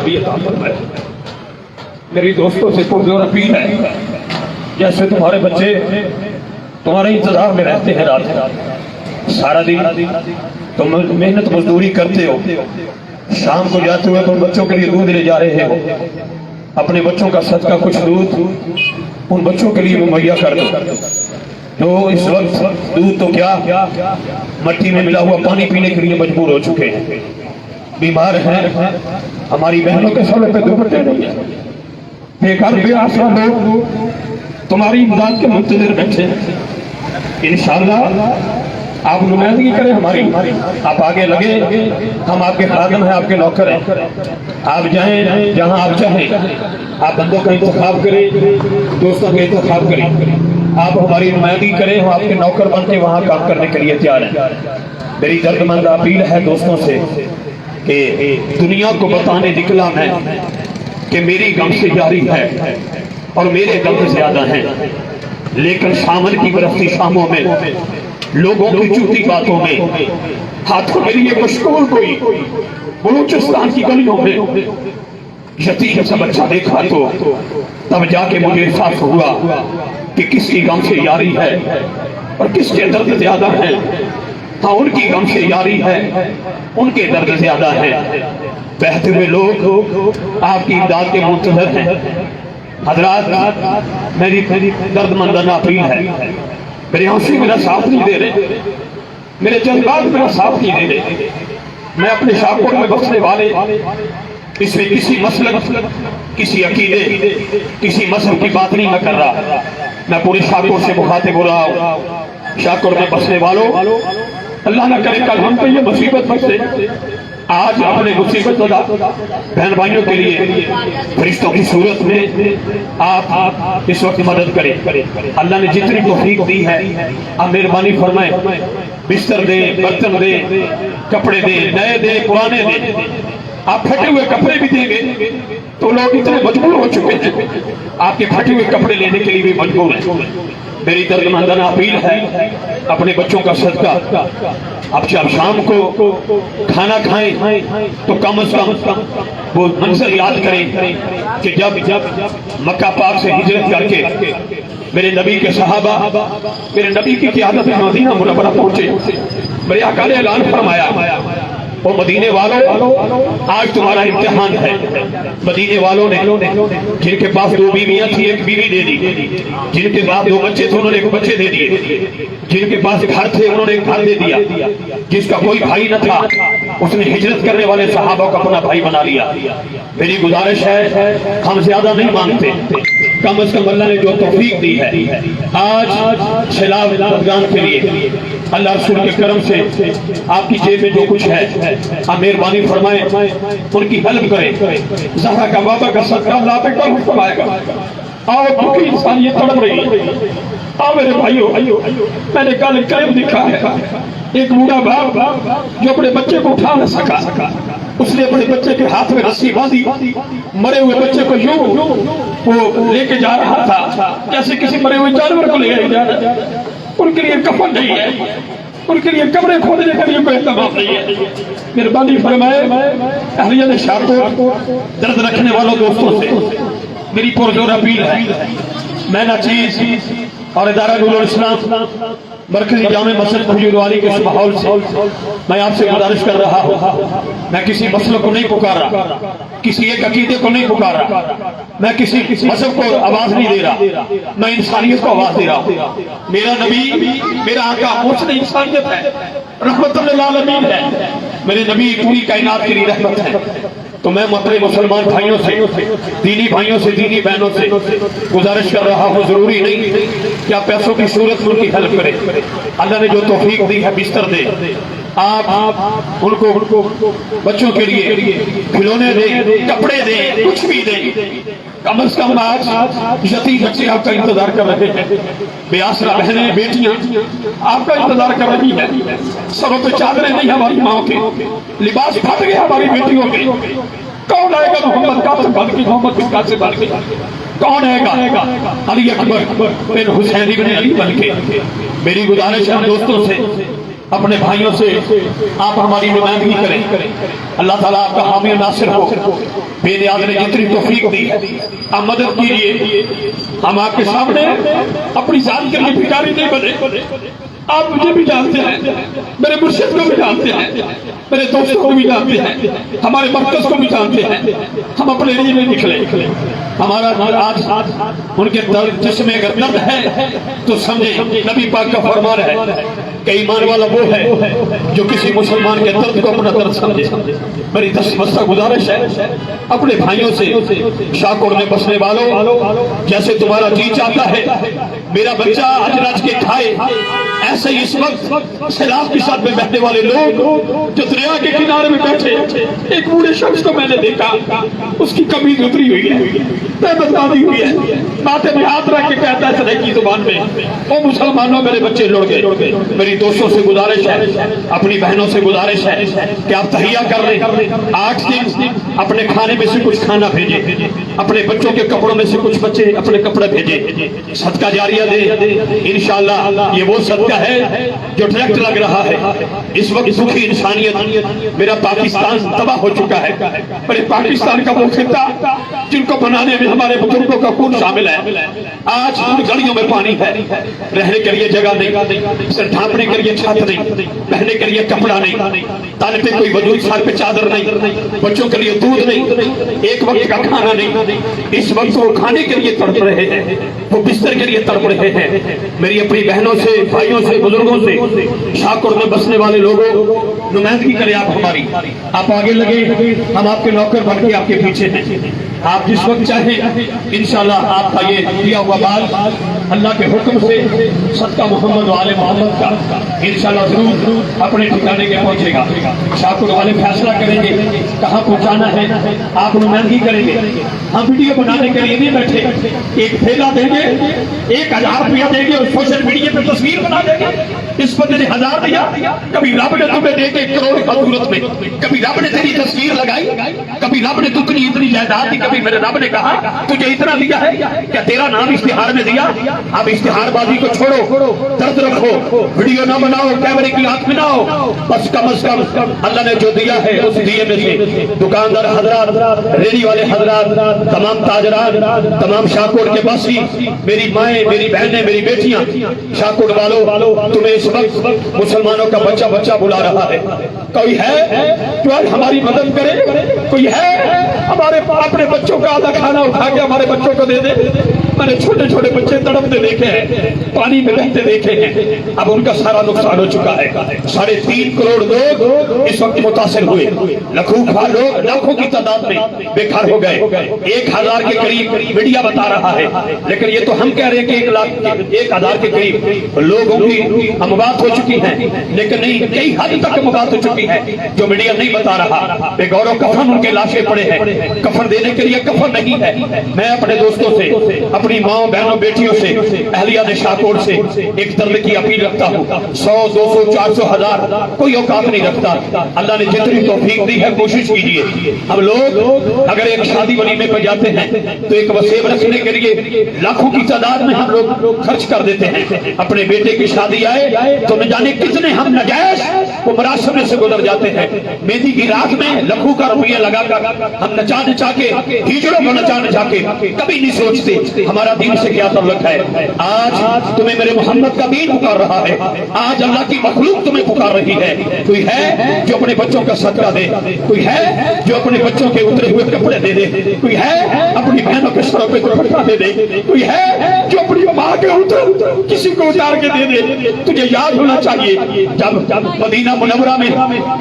بھی عطا فرمائے۔ میری دوستوں سے پرزور اپیل ہے، جیسے تمہارے بچے تمہارے انتظار میں رہتے ہیں رات سارا دن تم محنت مزدوری کرتے ہو، شام کو جاتے ہوئے تم بچوں کے لیے دودھ لے جا رہے ہو، اپنے بچوں کا صدقہ کچھ دودھ ان بچوں کے لیے مہیا کر دو جو اس وقت دودھ تو کیا مٹی میں ملا ہوا پانی پینے کے لیے مجبور ہو چکے ہیں، بیمار ہیں، ہماری بہنوں کے سر پہ دوپٹے نہیں ہیں، بے گھر بے آسرا لوگ تمہاری امداد کے منتظر بیٹھے ہیں۔ انشاءاللہ آپ نمائندگی کریں ہماری، آپ آگے لگے، ہم آپ کے خادم ہیں، آپ کے نوکر ہیں، آپ جائیں جہاں آپ چاہیں، آپ بندوں کا انتخاب کریں، دوستوں کا انتخاب کریں، آپ ہماری نمائندگی کریں، ہم آپ کے نوکر بن کے وہاں کام کرنے کے لیے تیار ہیں۔ میری درد مند اپیل ہے دوستوں سے کہ دنیا کو بتانے نکلا میں کہ میری غم سے جاری ہے اور میرے غم زیادہ ہیں، لیکن سامن کی برفتی شاموں میں، لوگوں کی جھوٹی باتوں میں، ہاتھوں کے لیے مشغول کوئی بلوچستان کی گلیوں میں یتیم سا بچہ دیکھا تو تب جا کے مجھے احساس ہوا کہ کس کی غم سے یاری ہے اور کس کے درد زیادہ ہے۔ ہاں، ان کی غم سے یاری ہے، ان کے درد زیادہ ہے۔ بہتے ہوئے لوگ آپ کی امداد کے منتظر ہیں۔ حضرات، میری درد مندانہ اپیل ہے، میرے آنسو میرا ساتھ نہیں دے رہے، میرے جذبات میرا ساتھ نہیں دے رہے۔ میں اپنے شاہپور میں بسنے والے اس میں کسی مسلک، کسی عقیدے، کسی مذہب کی بات نہیں میں کر رہا، میں پورے شاہپور سے مخاطب ہو رہا ہوں۔ شاہپور میں بسنے والوں، اللہ نہ کرے کل ہم پہ یہ مصیبت بچے، آج اپنے مصیبت زدہ بہن بھائیوں کے لیے فرشتوں کی صورت میں آپ اس وقت مدد کریں۔ اللہ نے جتنی توفیق دی ہے آپ مہربانی فرمائیں، بستر دیں، برتن دیں، کپڑے دیں، نئے دیں، پرانے دیں۔ آپ پھٹے ہوئے کپڑے بھی دیں گے تو لوگ اتنے مجبور ہو چکے ہیں، آپ کے پھٹے ہوئے کپڑے لینے کے لیے بھی مجبور ہیں۔ میری درد مندانہ اپیل ہے، اپنے بچوں کا صدقہ اب جب شام کو کھانا کھائیں تو کم از کم وہ منظر یاد کریں کہ جب مکہ پاک سے ہجرت کر کے میرے نبی کے صحابہ میرے نبی کی قیادت میں مدینہ منورہ پہنچے، میرے آقا نے اعلان فرمایا، وہ مدینے والوں آج تمہارا امتحان ہے۔ مدینے والوں نے جن کے پاس 2 بیویاں تھی ایک بیوی دے دی، جن کے پاس 2 بچے تھے انہوں نے 1 بچے دے دیے، جن کے پاس گھر تھے انہوں نے 1 گھر دے دیا، جس کا کوئی بھائی نہ تھا اس نے ہجرت کرنے والے صحابہ کو اپنا بھائی بنا لیا۔ میری گزارش ہے، ہم زیادہ نہیں مانگتے، کم از کم اللہ نے جو توفیق دی ہے آج سیلاب افغان کے لیے اللہ رسول کے کرم سے آپ کی جیب میں جو کچھ ہے آپ مہربانی فرمائیں، ان کی ہیلپ کریں۔ زہرا کا بابا کا صدقہ اللہ پہ کرم فرمائے گا۔ آؤ بھوکی انسانیت تڑپ رہی ہے، آؤ میرے بھائیو، میں نے کل کرم دیکھا ہے، ایک بوڑھا باپ جو اپنے بچے کو اٹھا نہ سکا، اس نے اپنے بچے کے ہاتھ میں رسی باندھی، مرے ہوئے بچے کو یوں وہ لے کے جا رہا تھا جیسے کسی مرے ہوئے جانور کو لے جا رہا ہے۔ ان کے لیے کفن نہیں ہے، ان کے لیے قبریں کھودنے کے لیے کوئی اہتمام نہیں ہے۔ مہربانی فرمائے اہلیت شاہپور، درد رکھنے والوں دوستوں سے میری پرزور اپیل ہے، میں ناچیز اور ادارہ نور الاسلام مرکزی جامع مسجد حضور والی کے اس ماحول سے میں آپ سے گزارش کر رہا ہوں، میں کسی مسلک کو نہیں پکار رہا، کسی ایک عقیدے کو نہیں پکار رہا، میں کسی مذہب کو آواز نہیں دے رہا، میں انسانیت کو آواز دے رہا ہوں۔ میرا نبی، میرا آقا محسن انسانیت ہے، رحمت للعالمین ہے، میرے نبی پوری کائنات کے لیے رحمت ہے۔ تو میں اپنے مسلمان بھائیوں سے، دینی بھائیوں سے، دینی بہنوں سے گزارش کر رہا ہوں، ضروری نہیں کہ آپ پیسوں کی صورت میں ان کی ہیلپ کریں، اللہ نے جو توفیق دی ہے بستر دے، آپ ان کو بچوں کے لیے کھلونے دیں، کپڑے دیں، کچھ بھی دیں۔ کم از کم آج یتیم بچے آپ کا انتظار کر رہے ہیں، بے آسرا بہنیں، بیٹیاں آپ کا انتظار کر رہی ہیں، سروں پہ چادریں نہیں ہماری ماں کے، لباس پھٹ گئے ہماری بیٹیوں کے۔ کون آئے گا محمد قاسم بن کے، محمد بن قاسم بن کے؟ کون آئے گا علی اکبر بن حسین بن علی بن کے؟ میری گزارش ہے دوستوں سے، اپنے بھائیوں سے آپ ہماری نمائندگی کریں. اللہ تعالیٰ آپ کا حامی و ناصر ہو. بے نیاز نے جتنی توفیق دی آپ مدد کیجیے. ہم آپ کے سامنے اپنی ذات کے لیے بھکاری نہیں بنے. آپ مجھے بھی جانتے ہیں, میرے مرشد کو بھی جانتے ہیں, میرے دوستوں کو بھی جانتے ہیں, ہمارے مرکز کو بھی جانتے ہیں. ہم اپنے لیے نہیں نکلے. ہمارا آج ان کے جسم میں اگر درد ہے تو سمجھیں نبی پاک کا فرمان ہے کہ ایمان والا وہ ہے جو کسی مسلمان کے درد کو اپنا درد سمجھے. میری دستمستہ گزارش ہے اپنے بھائیوں سے, شاہکوٹ میں بسنے والوں, جیسے تمہارا جی چاہتا ہے میرا بچہ آج رج کے کھائے, ایسے ہی اس وقت سیلاب کے ساتھ میں بیٹھنے والے لوگ جو دریا کے کنارے میں بیٹھے, ایک بوڑھے شخص کو میں نے دیکھا, اس کی قمیض اتری ہوئی ہے, بدنامی ہوئی ہے, ماتھے میں ہاتھ رکھ کے کہتا ہے سرے کی زبان میں, او مسلمانوں میرے بچے لڑ گئے. میری دوستوں سے گزارش ہے, اپنی بہنوں سے گزارش ہے کہ آپ تہیہ کر لیں. 8 دن اپنے کھانے میں سے کچھ کھانا بھیجیں, اپنے بچوں کے کپڑوں میں سے کچھ بچے اپنے کپڑے بھیجیں, صدقہ جاریہ دیں. انشاءاللہ یہ وہ صدقہ ہے جو ڈائریکٹ لگ رہا ہے. اس وقت سکھی انسانیت, میرا پاکستان تباہ ہو چکا ہے. میرے پاکستان کا وہ خطہ جن کو بنانے میں ہمارے بزرگوں کا خون شامل ہے, آج ان گلیوں میں پانی ہے, رہنے کے لیے جگہ نہیں, سر ڈھانپنے کے لیے چھت نہیں, پہننے کے لیے کپڑا نہیں, تانے پہ کوئی وضو, سر پہ چادر نہیں, بچوں کے لیے دودھ نہیں, ایک وقت کا کھانا نہیں. اس وقت وہ کھانے کے لیے تڑپ رہے ہیں, وہ بستر کے لیے تڑپ رہے ہیں. میری اپنی بہنوں سے, بھائیوں سے, بزرگوں سے, شاہکوٹ میں بسنے والے لوگوں, نمائندگی کریں آپ ہماری. آپ آگے لگے, ہم آپ کے نوکر بن کے آپ کے پیچھے ہیں. آپ جس وقت چاہیں انشاءاللہ آپ کا یہ دیا ہوا بال اللہ کے حکم سے صدقہ محمد و آل محمد کا انشاءاللہ ضرور اپنے ٹھکانے کے پہنچے گا. شاہکوٹ والے فیصلہ کریں گے کہاں پہنچانا ہے, آپ نمائندگی کریں گے. ہم ویڈیو بنانے کے لیے نہیں بیٹھے, ایک تھیلا دیں گے, 1000 روپیہ دیں گے اور سوشل میڈیا پہ تصویر بنا دیں گے. اس بندے نے 1000 دیا, کبھی رب نے تمہیں دے کے 1 کروڑ کی صورت میں, کبھی رب نے تیری تصویر لگائی, کبھی رب نے اتنی جائیداد دی, کبھی میرے رب نے کہا تجھے اتنا دیا ہے, کیا تیرا نام اشتہار میں دیا؟ اب اشتہار بازی کو چھوڑو, درد رکھو, ویڈیو نہ بناؤ, کیمرے کی آنکھ میں نہ ہو. بس کم از کم اللہ نے جو دیا ہے اس دیے میں سے دکاندار حضرات, ریڑھی والے حضرات, تمام تاجرات, تمام شاہکوٹ کے باسی, میری مائیں, میری بہنیں, میری بیٹیاں, شاہکوٹ والوں, تمہیں اس وقت مسلمانوں کا بچہ بچہ بلا رہا ہے. کوئی ہے جو آج ہماری مدد کرے؟ کوئی ہے ہمارے اپنے بچوں کا آدھا کھانا اٹھا کے ہمارے بچوں کو دے دے؟ میں نے چھوٹے چھوٹے بچے تڑپتے دیکھے ہیں, پانی میں بہتے دیکھے ہیں. اب ان کا سارا نقصان ہو چکا ہے. 3.5 کروڑ لوگ اس وقت متاثر ہوئے, لوگ لاکھوں کی تعداد میں بے گھر ہو گئے. 1000 کے قریب میڈیا بتا رہا ہے, لیکن یہ تو ہم کہہ رہے ہیں کہ 1,000 کے قریب لوگوں کی اموات ہو چکی ہیں. لیکن نہیں, کئی حد تک اموات ہو چکی ہے جو میڈیا نہیں بتا رہا. بے غور و کفن ان کے لاشیں پڑے ہیں, کفن دینے کے لیے کفن نہیں ہے. میں اپنے دوستوں سے, اپنی ماں بہنوں بیٹیوں سے, اہلیہ شاہکوٹ سے ایک درد کی اپیل رکھتا ہوں. 100 200 400 1000 کوئی اوقات نہیں رکھتا. اللہ نے جتنی توفیق دی ہے کوشش کیجیے. ہم لوگ اگر ایک شادی ولیمے پہ جاتے ہیں تو ایک وسیب رکھنے کے لیے لاکھوں کی تعداد میں ہم لوگ خرچ کر دیتے ہیں. اپنے بیٹے کی شادی آئے تو نہ جانے کتنے ہم نجائز وہ مراسم سے گزر جاتے ہیں. مہندی کی رات میں لاکھوں کا روپیہ لگا کر ہم نچا کے ہجڑوں کو نچا کے کبھی نہیں سوچتے ہمارا دین سے کیا تعلق ہے. آج تمہیں میرے محمد کا دین پکار رہا ہے, آج اللہ کی مخلوق تمہیں پکار رہی ہے. کوئی ہے جو اپنے بچوں کا صدقہ دے, کوئی ہے جو اپنے بچوں کے اترے ہوئے کپڑے دے دے, کوئی ہے اپنی بہنوں کے سروں پہ دوپٹہ دے دے, کوئی ہے جو اپنی ماں کے اتر کسی کو اتار کے دے دے. تجھے یاد ہونا چاہیے جب مدینہ منورہ میں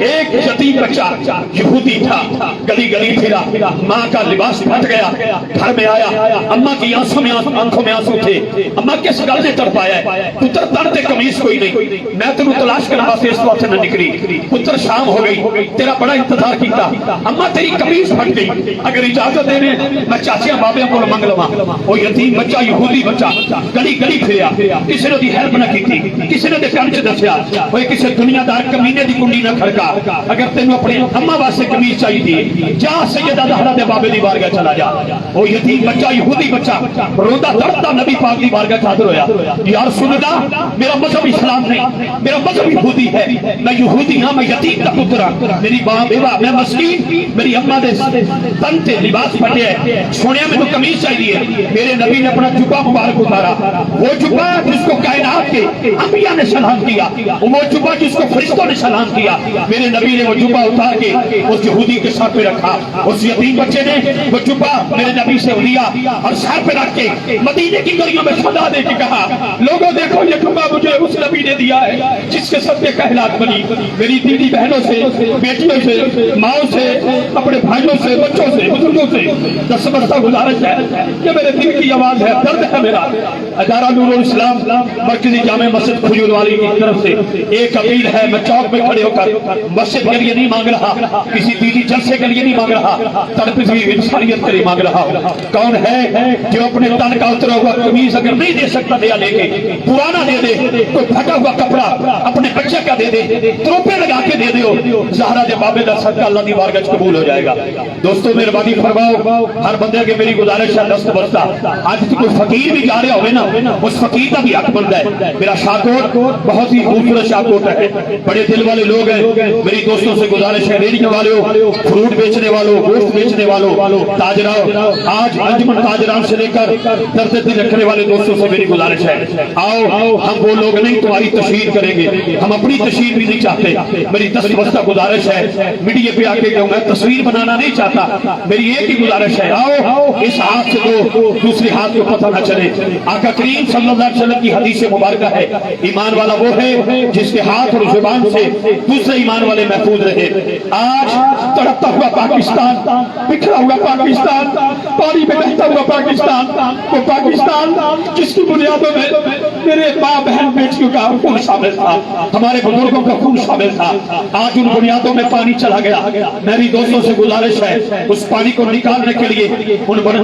ایک یتیم بچہ یہودی تھا, گلی گلی پھرا, ماں کا لباس پھٹ گیا, گھر میں آیا, اماں کی آنکھوں میں آنسو تھے, اماں کس گل نے تڑپایا ہے, پتر تڑتے قمیص کوئی نہیں, میں تینوں تلاش کرنے واسطے اس وقت نہ نکلی, پتر شام ہو گئی, تیرا بڑا انتظار کیتا, اماں تیری قمیص پھٹ گئی, اگر اجازت دے رہے میں چاچیاں بابیاں کو منگ لواں. وہ یتیم بچہ یہودی بچہ گلی گلی پھریا, کسی نے دی ہیلپ نہ کی, کسی نے دے کنچ دسیا, وہ کسی دنیا دار کمینے دی کنڈی نہ کھڑکا. اگر تینوں اپنے اماں واسطے قمیص چاہیے جا سیدہ زہرا دے بابے دی بارگاہ چلا جا. وہ یتیم بچہ یہودی بچہ روتا دردتا نبی پاک کی بارگاہ میں حاضر ہویا، یا رسول اللہ میرا مذہب اسلام نہیں، میرا مذہب یہودی ہے، میں یہودی ہاں، میں یتیم کا پتر ہاں، میری ماں بیوہ، میں مسکین، میری اماں دے تن تے لباس پھٹے ہے، سونے میں تو قمیض چاہیے، میرے نبی نے اپنا جبہ مبارک اتارا، وہ جبہ جس کو کائنات کے انبیاء نے سلام کیا، وہ جبہ جس کو فرشتوں نے سلام کیا، میرے نبی نے وہ جبہ اتار کے اس یہودی کے سر پہ رکھا، اس یتیم بچے نے وہ جبہ میرے نبی سے لیا اور سر پہ رکھ کے مدینے کی گلیوں میں سجا دے کے کہا، لوگوں دیکھو یہ جبہ مجھے اس نبی نے دیا ہے جس کے سب کے کائنات بنی، میری دیدی بہنوں سے، بیٹیوں سے، ماؤں سے، اپنے بھائیوں سے، بچوں سے، بزرگوں سے دستبردہ گزارش ہے، یہ میرے دل کی آواز ہے، درد ہے میرا۔ ادارہ نور الاسلام مرکزی جامع مسجد کھجور والی کی طرف سے ایک اپیل ہے، میں چوک میں کھڑے ہو کر مسجد کے لیے نہیں مانگ رہا، کسی دینی جلسے کے لیے نہیں مانگ رہا، تڑپتی انسانیت کے لیے مانگ رہا ہوں۔ کون ہے جو اپنے تن کا اترا ہوا قمیص اگر نہیں دے سکتا نیا لے کے پرانا دے دے، کوئی پھٹا ہوا کپڑا اپنے بچے کا دے دے، تروپے لگا کے دے دیو، زہرا جب بابے دا صدقہ اللہ دی بارگاہ قبول ہو جائے گا۔ دوستو مہربانی فرماؤ، ہر بندے کے میری گزارش ہے دست بستہ، آج کوئی فقیر بھی جا رہا ہوئے نا، اس فقیر کا بھی حق بنتا ہے۔ میرا شاہکوٹ بہت ہی خوبصورت شاہکوٹ ہے، بڑے دل والے لوگ ہیں، میری دوستوں سے گزارش ہے، ریڑھیوں والوں، فروٹ بیچنے والوں، گوشت بیچنے والوں، تاجران، آج انجمن تاجران سے لے کر درد دل رکھنے والے دوستوں سے میری گزارش ہے، آؤ ہم وہ لوگ نہیں تمہاری تشہیر کریں گے، ہم اپنی تشہیر بھی نہیں چاہتے۔ میری دست بستہ گزارش ہے، میڈیا پہ آ کے کہوں میں تصویر بنانا نہیں چاہتا، میری ایک ہی گزارش ہے، آؤ اس ہاتھ سے دو دوسرے ہاتھ کو پتہ نہ چلے۔ آقا کریم صلی اللہ علیہ وسلم کی حدیث مبارکہ ہے، ایمان والا وہ ہے جس کے ہاتھ اور زبان سے دوسرے ایمان والے محفوظ رہے۔ آج تڑپتا ہوا پاکستان، بکھرا ہوا پاکستان، پانی میں بہتا ہوا پاکستان، وہ پاکستان جس کی بنیادوں میں میرے ماں بہن بیٹیوں کا خون شامل تھا، ہمارے بزرگوں کا خون شامل تھا، آج ان بنیادوں میں پانی چلا گیا۔ میری دوستوں سے گزارش ہے، اس پانی کو نکالنے کے لیے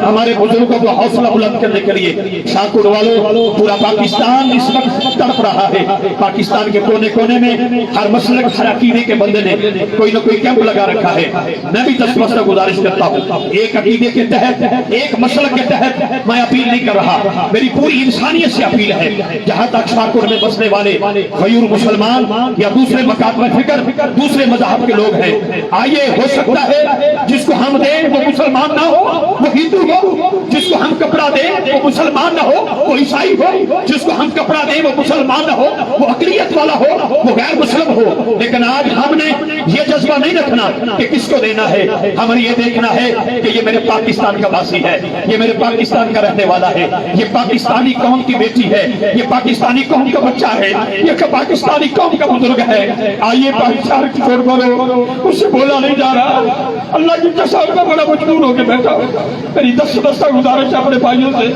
ہمارے بزرگوں کو حوصلہ بلند کرنے کے لیے شاہکوٹ والوں، پورا پاکستان اس وقت تڑپ رہا ہے۔ پاکستان کے کونے کونے میں ہر مسلک، ہر عقیدے کے بندے نے کوئی نہ کوئی کیمپ لگا رکھا ہے۔ میں بھی دست بستہ گزارش کرتا ہوں، ایک عقیدے کے تحت، ایک مسلک کے تحت میں اپیل نہیں کر رہا، میری پوری انسانیت سے اپیل ہے، جہاں تک شاہکوٹ میں بسنے والے غیور مسلمان یا دوسرے مکاتب فکر، دوسرے مذہب کے لوگ ہیں، آئیے، ہو سکتا ہے جس کو ہم دیں وہ مسلمان نہ ہو، وہ ہندو ہو، جس کو ہم کپڑا دیں وہ مسلمان نہ ہو، وہ عیسائی ہو، جس کو ہم کپڑا دیں وہ مسلمان نہ ہو، وہ اقلیت والا ہو، وہ غیر مسلم ہو، لیکن آج ہم نے یہ جذبہ نہیں رکھنا کہ کس کو دینا ہے، ہمیں یہ دیکھنا ہے کہ یہ میرے پاکستان کا واسی ہے، یہ میرے پاکستان کا رہنے والا ہے، یہ پاکستانی قوم کی بیٹی ہے، یہ پاکستانی قوم کا بچہ ہے، یہ پاکستانی قوم کا بزرگ ہے۔ آئیے پاکستان کی چھوڑ کرو، اس سے بولا نہیں جا رہا، اللہ کی قسم کا بڑا مجبور ہو کے بیٹھا ہوں۔ میری دست بستہ گزارش ہے اپنے بھائیوں سے،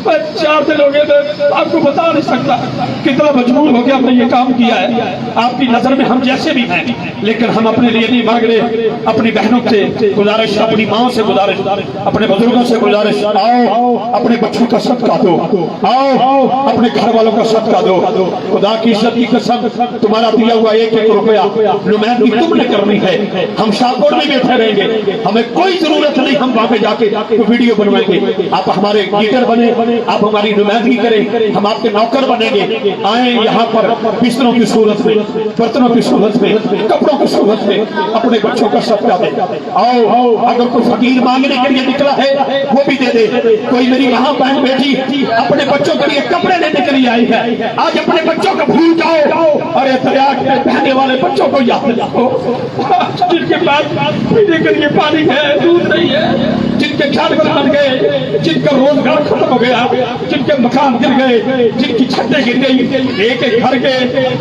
میں 4 دن ہو گئے تھے، آپ کو بتا نہیں سکتا کتنا مجبور ہو کے ہم نے یہ کام کیا ہے۔ آپ کی نظر میں ہم جیسے بھی ہیں، لیکن ہم اپنے لیے نہیں مانگ رہے، اپنی بہنوں سے گزارش، اپنی ماں سے گزارش، اپنے بزرگوں سے گزارش، آؤ اپنے بچوں کا صدقہ دو، آؤ اپنے گھر والوں کا صدقہ دو۔ خدا کی عزت کی قسم، تمہارا دیا ہوا 1-1 روپیہ نمائندگی تم نے کرنی ہے۔ ہم شاہکوٹ میں بیٹھے رہیں گے، ہمیں کوئی ضرورت نہیں ہم وہاں پہ جا کے ویڈیو بنوائیں گے، آپ ہمارے لیڈر بنے، آپ ہماری نمائندگی کریں، ہم آپ کے نوکر بنیں گے۔ آئیں یہاں پر بستروں کی صورت میں، برتنوں کی صورت میں، کپڑوں کی صورت میں اپنے بچوں کا صدقہ دیں۔ آؤ اگر کوئی فقیر مانگنے کے لیے نکلا ہے وہ بھی دے دے، کوئی میری وہاں بہن بیٹی اپنے بچوں کے لیے کپڑے لینے کے لیے آئی ہے، آج اپنے بچوں کو بھول جاؤ، ارے دریا میں بہنے والے بچوں کو یاد رکھو، جن کے پاس پینے کے لیے پانی ہے، دودھ نہیں ہے، جن کے گھر بن گئے، جن کا روزگار ختم ہو گیا، جن کے مکان گر گئے، جن کی چھتیں گر گئی، ایک ایک گھر کے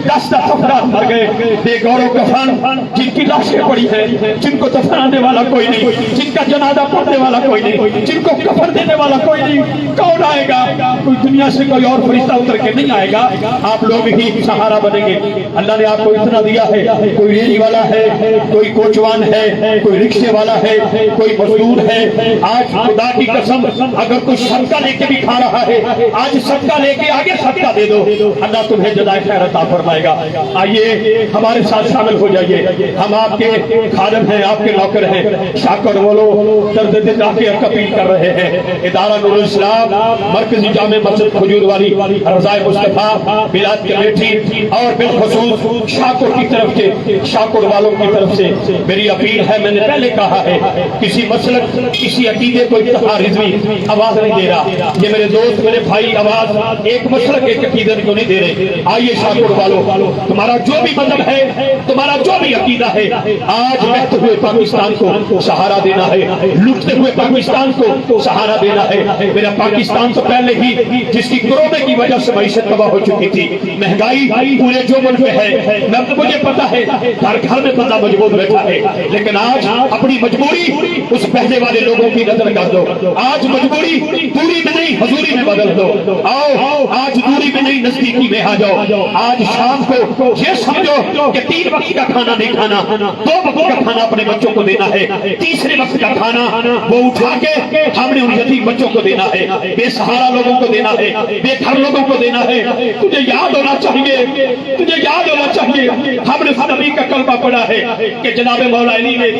10-10 افراد مر گئے، بے گور و کفن، جن کی لاشیں پڑی ہیں، جن کو دفنانے والا کوئی نہیں، جن کا جنازہ پڑھنے والا کوئی نہیں، جن کو کفن دینے والا کوئی نہیں، کون آئے گا؟ کوئی دنیا سے کوئی اور فرشتہ اتر کے نہیں آئے گا، آپ لوگ ہی سہارا بنیں گے۔ اللہ نے آپ کو اتنا دیا ہے، کوئی ریڑھی والا ہے، کوئی کوچوان ہے، کوئی رکشے والا ہے، کوئی مزدور ہے، آج خدا کی قسم اگر کوئی صدقہ لے کے بھی کھا رہا ہے آج صدقہ لے کے آگے صدقہ دے دو، اللہ تمہیں جزائے خیر عطا فرمائے گا۔ آئیے ہمارے ساتھ شامل ہو جائیے، ہم آپ کے خادم ہیں، آپ کے نوکر ہیں، شاکر بولو درد دل کے اپیل کر رہے ہیں۔ ادارہ نور الاسلام مرکزی جامع مسجد کھجور والی رضائے مصطفیٰ میلاد کمیٹی اور بالخصوص شاکر کی طرف سے، شاکر والوں کی طرف سے میری اپیل ہے، میں نے پہلے کہا ہے کسی مسلک کسی عقیدے کو اتحاد رضوی آواز نہیں دے رہا، یہ میرے دوست میرے بھائی آواز ایک مسلک ایک عقیدے کو نہیں دے رہے۔ آئیے شاکر والوں، تمہارا جو بھی مذہب ہے، تمہارا جو بھی عقیدہ ہے، آج بہتے ہوئے پاکستان کو سہارا دینا ہے، لٹتے ہوئے پاکستان کو سہارا دینا ہے۔ میرا پاکستان تو پہلے ہی جس کی کورونا کی وجہ سے معیشت تباہ ہو چکی تھی، مہنگائی پورے جو ملک میں ہے، مجھے پتا ہے ہر گھر میں بندہ مجبور بیٹھا ہے، لیکن آج اپنی مجبوری اس پہلے والے لوگوں کی نظر کر دو، آج مجبوری دوری میں نہیں حضوری میں بدل دو، آؤ آج دوری میں نہیں نزدیکی میں آ جاؤ۔ آج شام کو یہ سمجھو کہ 3 وقت کا کھانا نہیں کھانا، 2 وقت کا کھانا اپنے بچوں کو دینا ہے، تیسرے وقت کا کھانا وہ اٹھا کے ہم نے ان یتیم بچوں کو دینا ہے، بے سہارا لوگوں کو دینا ہے، بے گھر لوگوں کو دینا ہے۔ تجھے یاد ہونا چاہیے، تجھے یاد ہونا چاہیے ہم نے نبی کا کلمہ پڑھا ہے کہ جناب مولا علی نے،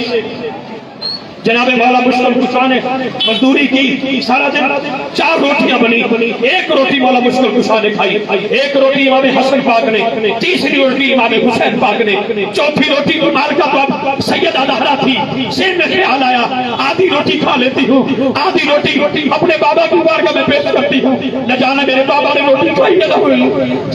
جناب مولا مشکل کشا نے مزدوری کی، سارا دن 4 روٹیاں بنی، 1 روٹی مولا مشکل کشا نے کھائی، 1 روٹی امام حسن پاک نے، تیسری روٹی امام حسین پاک نے، چوتھی روٹی مال کا تو سیدہ زہرا تھی، ذہن میں خیال آیا آدھی روٹی کھا لیتی ہوں، آدھی روٹی اپنے بابا کی بارگاہ میں پیش کرتی ہوں، نہ جانا میرے بابا نے روٹی کھائی نہ ہوئی۔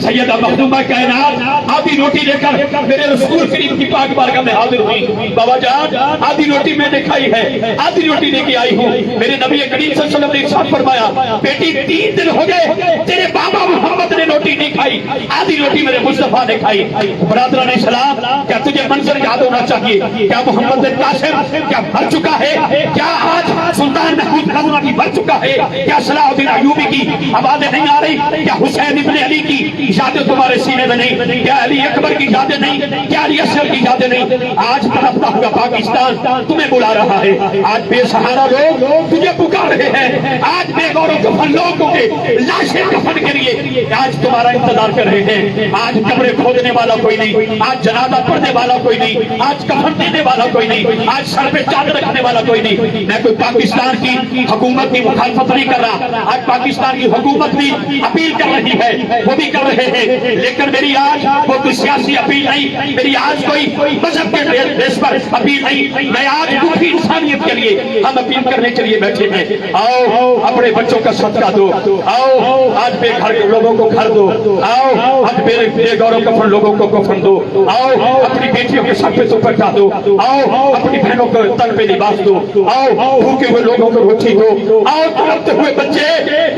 سیدہ مخدومہ کائنات آدھی روٹی لے کر میرے رسول کریم کی پاک بارگاہ میں حاضر ہوئی، بابا جان آدھی روٹی میں نے کھائی ہے، آدھی روٹی لے کے آئی ہوں۔ میرے نبی کریم صلی اللہ علیہ وسلم نے ارشاد فرمایا بیٹی 3 دن ہو گئے تیرے بابا محمد نے روٹی نہیں کھائی، آدھی روٹی میرے مصطفیٰ نے کھائی۔ برادران اسلام کیا تجھے منظر یاد ہونا چاہیے، کیا محمد بن قاسم کیا مر چکا ہے، کیا آج سلطان محمود غزنوی مر چکا ہے، کیا صلاح الدین ایوبی کی آوازیں نہیں آ رہی، کیا حسین ابن علی کی یادیں تمہارے سینے میں نہیں، کیا علی اکبر کی یادیں نہیں، کیا علی اصغر کی یادیں نہیں؟ آج تڑپتا ہوا پاکستان تمہیں بلا رہا ہے، آج بے سہارا لوگ تجھے پکار رہے ہیں، آج بے غور و کفن لوگوں کے لاشیں کفن کے لیے آج تمہارا انتظار کر رہے ہیں۔ آج قبریں کھودنے والا کوئی نہیں، آج جنازہ پڑھنے والا کوئی نہیں، آج کفن دینے والا کوئی نہیں، آج سر پہ چادر رکھنے والا کوئی نہیں۔ میں کوئی پاکستان کی حکومت کی مخالفت نہیں کر رہا، آج پاکستان کی حکومت بھی اپیل کر رہی ہے، وہ بھی کر رہے ہیں، لیکن میری آج وہ کوئی سیاسی اپیل نہیں، میری آج کوئی مذہب کے بیس پر اپیل نہیں، میں آج دوسری انسانیت کے لیے ہم اپیل کرنے کے لیے بیٹھے ہیں۔ آؤ اپنے بچوں کا صدقہ دو، آؤ آج بے گھر لوگوں کو گھر دو، آؤ آج بے گور و کفن لوگوں کو کفن دو، آؤ اپنی بیٹیوں کے سر پہ دوپٹہ دو، آؤ اپنی بہنوں کو تن پہ لباس دو، آؤ بھوکے ہوئے لوگوں کو روٹی دو، آؤ تڑپتے ہوئے بچے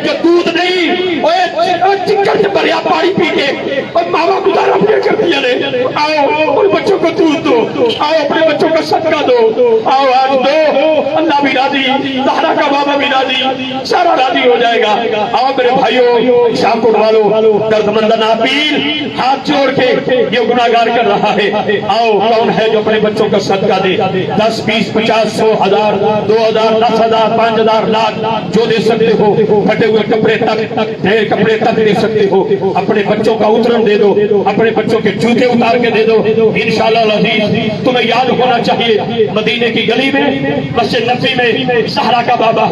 جو دودھ نہیں چکر سے بھریا پانی پی کے اور ماما گزارا کر دیا نے، آؤ ان بچوں کو دودھ دو، آؤ اپنے بچوں کا صدقہ دو، آؤ آج دو، اللہ بھی راضی، زہرا کا بابا بھی راضی، سارا راضی ہو جائے گا۔ آؤ میرے بھائیوں شاہکوٹ والوں، درد مندانہ اپیل ہاتھ جوڑ کے یہ گناہگار کر رہا ہے، آؤ کون ہے جو اپنے بچوں کا صدقہ دے، 10 20 50 100 1000 2000 10,000 5000 لاکھ جو دے سکتے ہو، پھٹے ہوئے کپڑے تک نئے کپڑے تک دے سکتے ہو، اپنے بچوں کا اترن دے دو، اپنے بچوں کے جوتے اتار کے دے دو، انشاءاللہ العزیز تمہیں یاد ہونا چاہیے مدینے کی گلی میں مسجد نبوی میں زہرا کا بابا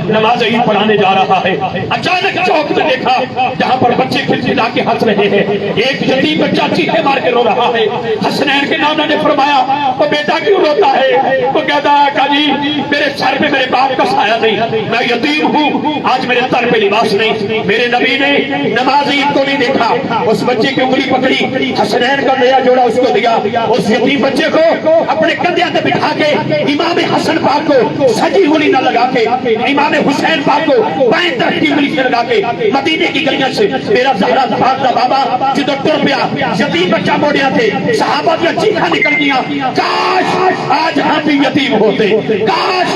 نماز عید پڑھانے جا رہا ہے، اچانک چوک میں دیکھا جہاں پر بچے کھلکھلا کے ہنس رہے ہیں، ایک یتیم بچہ چیخے مار کے رو رہا ہے، حسنین کے نانا نے فرمایا وہ بیٹا کیوں روتا ہے؟ وہ کہتا ہے کہ جی میرے سر پہ میرے باپ کا سایہ نہیں، میں یتیم ہوں، آج میرے سر پہ لباس نہیں۔ میرے نبی نے نماز عید کو نہیں دیکھا، اس بچے کی انگلی پکڑی، حسنین کا نیا جوڑا اس کو دیا، اس یتیم بچے کو اپنے کندھے پہ بٹھا کے امام حسن پاک کو سجی انگلی نہ لگا کے، امام حسین پاک کو بائیں طرف کی انگلی سے لگا کے مدینے کی گلیاں سے میرا زہرا پاک کا بابا جدو ٹر پیا، یتیم بچہ موڑیا تھے، صحابہ کی چیخا نکل گیا، کاش آج ہم بھی یتیم ہوتے، کاش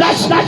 10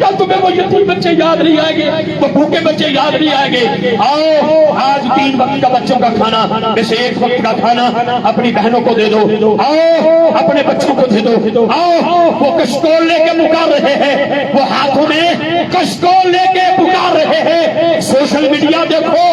کل تمہیں وہ یتیم بچے یاد نہیں آئیں گے, وہ بھوکے بچے یاد نہیں آئیں گے. آؤ آج 3 وقت کا بچوں کا کھانا میں سے 1 وقت کا کھانا اپنی بہنوں کو دے دو. آؤ اپنے بچوں کو دے دو. آؤ وہ کشکول لے کے پکار رہے ہیں, وہ ہاتھوں میں کشکول لے کے پکار رہے ہیں. سوشل میڈیا دیکھو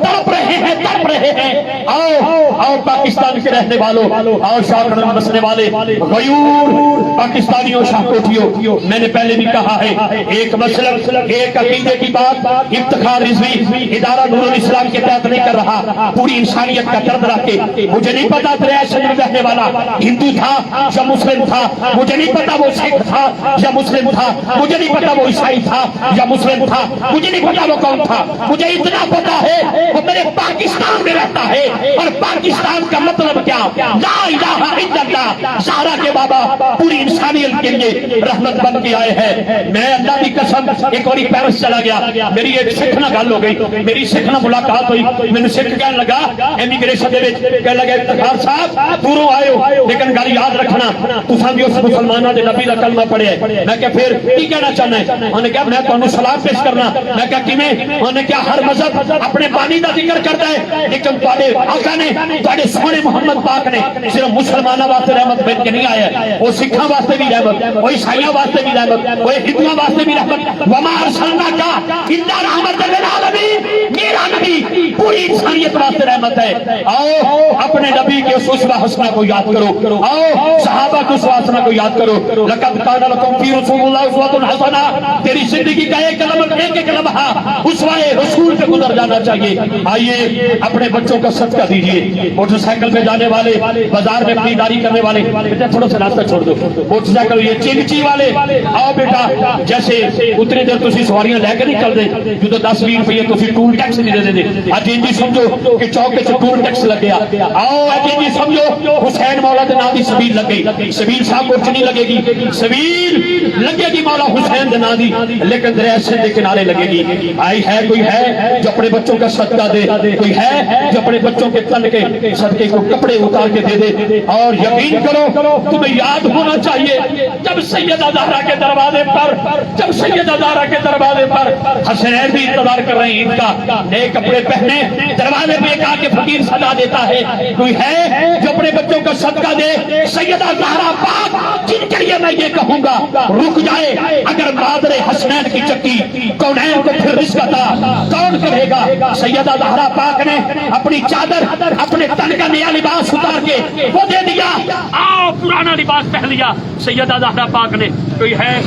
تڑپ رہے ہیں, تڑپ رہے ہیں. آؤ پاکستان کے رہنے والوں, آؤ شاہ میں بسنے والے غیور پاکستانیوں, شاہ کوٹھیوں, میں نے پہلے بھی کہا ہے ایک مسلک ایک عقیدے کی بات افتخار رضوی ادارہ نور الاسلام کے تحت نہیں کر رہا, پوری انسانیت کا درد رکھ کے. مجھے نہیں پتا تریاسن میں رہنے والا ہندو تھا یا مسلم تھا, مجھے نہیں پتا وہ سکھ تھا یا مسلم تھا, مجھے نہیں پتا وہ عیسائی تھا یا مسلم تھا, مجھے نہیں پتا وہ کون تھا. مجھے اتنا پتا ہے وہ میرے پاکستان میں رہتا ہے, اور پاکستان کا مطلب کیا, لا الہ الا اللہ. زہرا کے بابا پوری انسانیت کے لیے رحمت بن کے آئے ہیں. میں اللہ کی قسم ایک اور پیرس چلا گیا, میری ایک سکھ نہ گل ہو گئی, میری سکھ نہ ملاقات ہوئی. میں نے سکھ کہنے لگا امیگریشن دے وچ کہنے لگا افتخار صاحب دوروں آئے ہو لیکن گل یاد رکھنا تساں بھی اس مسلماناں دے نبی دا کلمہ پڑھیا ہے. میں کہ پھر کی کہنا چاہنا ہے؟ انہوں نے کہا میں تانوں سلام پیش کرنا. میں کہا کیویں؟ انہوں نے کہا ہر مذہب اپنے بانی دا ذکر کرتا ہے لیکن تواڈے آقا نے تواڈے سونے محمد پاک نے صرف مسلماناں واسطے رحمت بن کے نہیں آیا, وہ سکھاں واسطے بھی رحمت, وہ عیسائیاں واسطے بھی رحمت, وہ ہندوؤں واسطے بھی رحمت. وما ارسلناک الا رحمۃ للعالمین, میرا نبی پوری انسانیت واسطے رحمت ہے. آؤ اپنے نبی کے اس اسوہ حسنہ کو یاد کرو, آؤ صحابہ کے اسوہ حسنہ کو یاد کرو. لقد کان لکم فی رسول اللہ اسوۃ حسنہ, تیری زندگی کا ایک لمحہ اسوہ رسول پہ گزر جانا چاہیے. آئیے اپنے بچوں کا صدقہ دیجیے. موٹر سائیکل پہ جانے والے, بازار میں خریداری کرنے والے, بیٹا تھوڑا سا راستہ چھوڑ دو. موٹر سائیکل یہ چنچی والے, آؤ بیٹا جیسے اتنی دیر تسی سواریاں لے کے نکل دے جو 10-20 روپیے تسی ٹول ٹیکس نہیں دے دے. اج انجی سمجھو کہ چوک سے ٹول ٹیکس لگ گیا. آؤ اج انجی سمجھو حسین مولا دے نام دی سبیل لگ گئی. سبیل صاحب کو نہیں لگے گی, سبیل لگے گی مولا حسین دے نام دی, لیکن دریاسے دے کنارے لگے گی. آئی ہے کوئی ہے جو اپنے بچوں کا صدقہ دے, کوئی ہے جو اپنے بچوں کے تن کے صدقے کو کپڑے اتار کے دے دے. اور یقین کرو تمہیں یاد ہونا چاہیے جب سیدہ زہرا کے دروازے پر, جب سیدہ زہرا کے دروازے پر حسین بھی انتظار کر رہے ہیں, ان کا نئے کپڑے پہنے دروازے پہ ایک آ کے فقیر سجا دیتا ہے. کوئی ہے جو اپنے بچوں کا صدقہ دے؟ سیدہ زہرا پاک جن کے لیے میں یہ کہوں گا رک جائے. اگر مادر حسنین کی چکی کونین کو پھر رزق عطا کون کرے گا؟ سیدہ زہرا پاک نے اپنی چادر اپنے تن کا نیا لباس اتار کے وہ دے دیا, آؤ پرانا لباس پہن لیا سیدہ زہرا پاک نے. کوئی ہے